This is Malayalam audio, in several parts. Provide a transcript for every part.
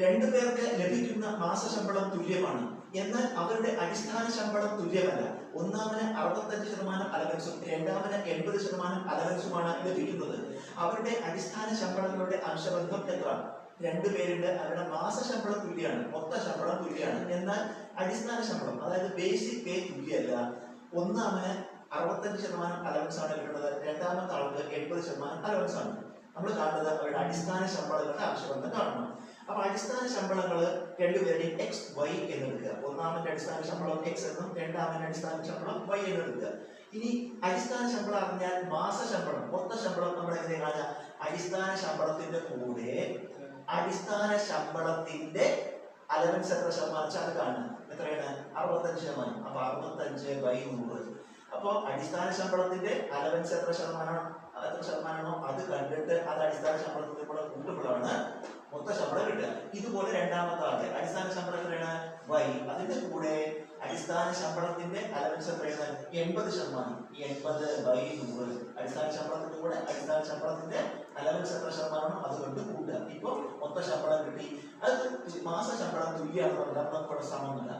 രണ്ടുപേർക്ക് ലഭിക്കുന്ന മാസശമ്പളം തുല്യമാണ്. എന്നാൽ അവരുടെ അടിസ്ഥാന ശമ്പളം തുല്യമല്ല. ഒന്നാമന് 65% അലവൻസും രണ്ടാമന് 80% അലവൻസുമാണ് ലഭിക്കുന്നത്. അവരുടെ അടിസ്ഥാന ശമ്പളങ്ങളുടെ അംശബന്ധം എത്രയാണ്? രണ്ടുപേരുടെ അവരുടെ മാസശമ്പളം തുല്യമാണ്, മൊത്ത ശമ്പളം തുല്യമാണ്. എന്നാൽ അടിസ്ഥാന ശമ്പളം അതായത് ബേസിക് പേ തുല്യമല്ല. ഒന്നാമന് 65% അലവൻസ് ആണ് കിട്ടുന്നത്, രണ്ടാമത്തെ ആൾക്ക് 80% അലവൻസ് ആണ്. നമ്മൾ കാണുന്നത് അവരുടെ അടിസ്ഥാന ശമ്പളങ്ങളുടെ അംശബന്ധം കാണണം. അപ്പൊ അടിസ്ഥാന ശമ്പളങ്ങൾ രണ്ടുപേരുടെയും എക്സ് വൈ എന്നെടുക്കുക. ഒന്നാമന്റെ അടിസ്ഥാന ശമ്പളം എക്സ് എന്നും രണ്ടാമന്റെ അടിസ്ഥാന ശമ്പളം വൈ എന്നെടുക്കുക. ഇനി അടിസ്ഥാന ശമ്പളം അറിഞ്ഞാൽ മാസശമ്പളം മൊത്ത ശമ്പളം നമ്മൾ എങ്ങനെ കാണുക? അടിസ്ഥാന ശമ്പളത്തിന്റെ കൂടെ അടിസ്ഥാന ശമ്പളത്തിന്റെ അലവൻസ് എത്ര ശതമാനം അത് കാണുക. എത്രയാണ്? 65%. അപ്പൊ 65/100. അപ്പൊ അടിസ്ഥാന ശമ്പളത്തിന്റെ അലവൻസ് എത്ര ശതമാനമാണോ അത് കണ്ടിട്ട് അത് അടിസ്ഥാന ശമ്പളത്തിന്റെ കൂടെ കൂട്ടുമ്പോഴാണ് മൊത്ത ശമ്പളം കിട്ടുക. ഇതുപോലെ രണ്ടാമത്തെ ആൾക്ക് അടിസ്ഥാന ശമ്പളം എത്രയാണ്? വൈ. അതിന്റെ കൂടെ അടിസ്ഥാന ശമ്പളത്തിന്റെ അലവൻസ് എത്രയാണ്? 80%. 80/100. അടിസ്ഥാന ശമ്പളത്തിന്റെ കൂടെ അടിസ്ഥാന ശമ്പളത്തിന്റെ അലവൻസ് എത്ര ശതമാനമാണോ അത് കൊണ്ട് കൂട്ടുക. ഇപ്പൊ മൊത്ത ശമ്പളം കിട്ടി. അത് മാസ ശമ്പളം തുല്യമാണെന്ന് നമുക്കിവിടെ സമമല്ല.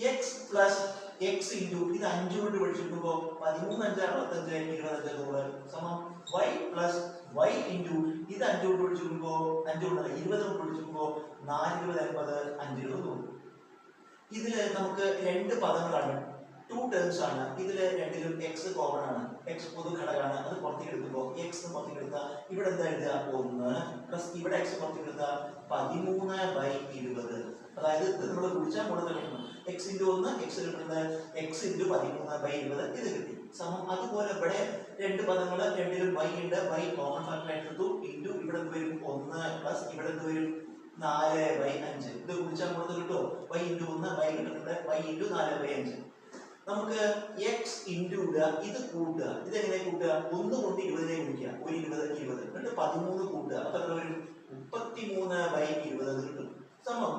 എക്സ് പ്ലസ് എക്സ് ഇൻറ്റു ഇത് 5 കൊണ്ട് വിളിച്ചിരിക്കുമ്പോൾ 13 5 65 25 100 സമം വൈ പ്ലസ് വൈ ഇൻറ്റു ഇത് 5 കൊണ്ട് വിളിച്ചിരിക്കുമ്പോൾ 5 കൊണ്ട് 20 കൊണ്ട് വിളിച്ചിരിക്കുമ്പോൾ 4 20 80 5 20 100. ഇതിൽ നമുക്ക് രണ്ട് പദങ്ങളാണ്, 2 ടേംസ് ആണ്. ഇതിൽ രണ്ടിലും എക്സ് കോമൺ ആണ്, എക്സ് പൊതു ഘടകമാണ്. അത് പുറത്തേക്ക് എടുക്കുമ്പോൾ എക്സ് പുറത്തേക്ക് എടുത്താൽ ഇവിടെ എന്താ എഴുതുക? 1 പ്ലസ് ഇവിടെ എക്സ് പുറത്തേക്ക് എടുത്താൽ 13/20. അതായത് ഇത് നമ്മൾ കുറിച്ചാൽ കൂടുതൽ കിട്ടണം. എക്സ് ഇൻറ്റു 1 എക്സ് കിട്ടുന്നത് എക്സ് ഇൻറ്റു 13/20 ഇത് കിട്ടി. സമം അതുപോലെ ഇവിടെ രണ്ട് പദങ്ങൾ രണ്ടിലും വൈ ഉണ്ട്, വൈ കോമൺ ഫാക്ടർ എടുത്തു ഇൻറ്റു ഇവിടെ വരും 1 പ്ലസ് ഇവിടെ വരും 4/5. ഇത് കുറിച്ചാൽ കൂടുതൽ കിട്ടുമോ? വൈ ഇൻറ്റു 1 വൈ കിട്ടുന്നുണ്ട്, വൈ ഇൻറ്റു 4/5. നമുക്ക് എക്സ് ഇൻറ്റു ഇടുക, ഇത് കൂട്ടുക. ഇതെങ്ങനെ കൂട്ടുക? 1 കൊണ്ട് 20 ഗുണിക്കുക, ഒരു 20 20 എന്നിട്ട് 13 കൂട്ടുക. അപ്പൊ എത്ര വരും? 33/20 കിട്ടും. സമം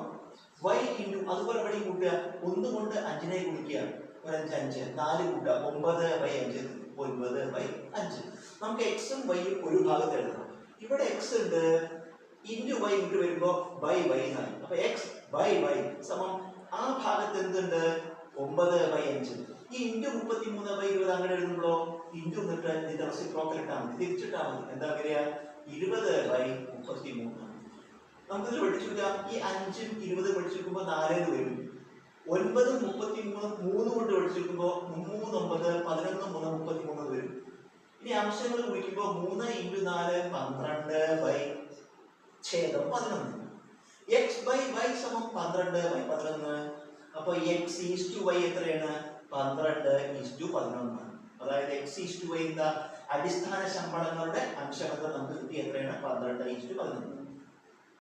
വൈ ഇൻറ്റു അതുപോലെ ഇവിടെ കൂട്ടുക, 1 കൊണ്ട് 5 ഗുണിക്കുക, ഒരു 5 5 4 കൂട്ടുക, 9/5 9/5. നമുക്ക് എക്സും വൈയും ഒരു ഭാഗത്ത് എഴുതണം. ഇവിടെ എക്സ് ഉണ്ട്, ഇൻറ്റു വൈ ഇൻറ്റു വരുമ്പോ വൈ എന്നായി. അപ്പൊ എക്സ് വൈ സമം ആ ഭാഗത്ത് എന്തുണ്ട്? 9/5. ഈ ഇൻറ്റു 33/20 അങ്ങനെ എഴുതുമ്പോഴോ ഇൻറ്റു എന്നിട്ട് ഇതിന്റെ റെസിപ്രോക്കൽ ഇട്ടാൽ മതി, തിരിച്ചിട്ടാൽ മതി. എന്താ വരിക? 20/33. നമുക്കിത് പഠിച്ചെടുക്കാം. ഈ 5ഉം 20 പഠിച്ചെടുക്കുമ്പോൾ 4 വരും. 9 33 3 കൊണ്ട് പഠിച്ചെടുക്കുമ്പോൾ 3 9 11 3 33 വരും. ഇനി അംശങ്ങൾ കുറിക്കുമ്പോൾ 3 ഇൻറ്റു 4 12/11. എക്സ് ബൈ വൈ സമം 12/11. അപ്പൊ എക്സ് ഈസ് ടു വൈ എത്രയാണ്? 12:11. അതായത് എക്സ് ഈസ് ടു വൈ എന്താ? അടിസ്ഥാന ശമ്പളങ്ങളുടെ അംശബന്ധം നമുക്ക് കിട്ടി എത്രയാണ്? 12:11.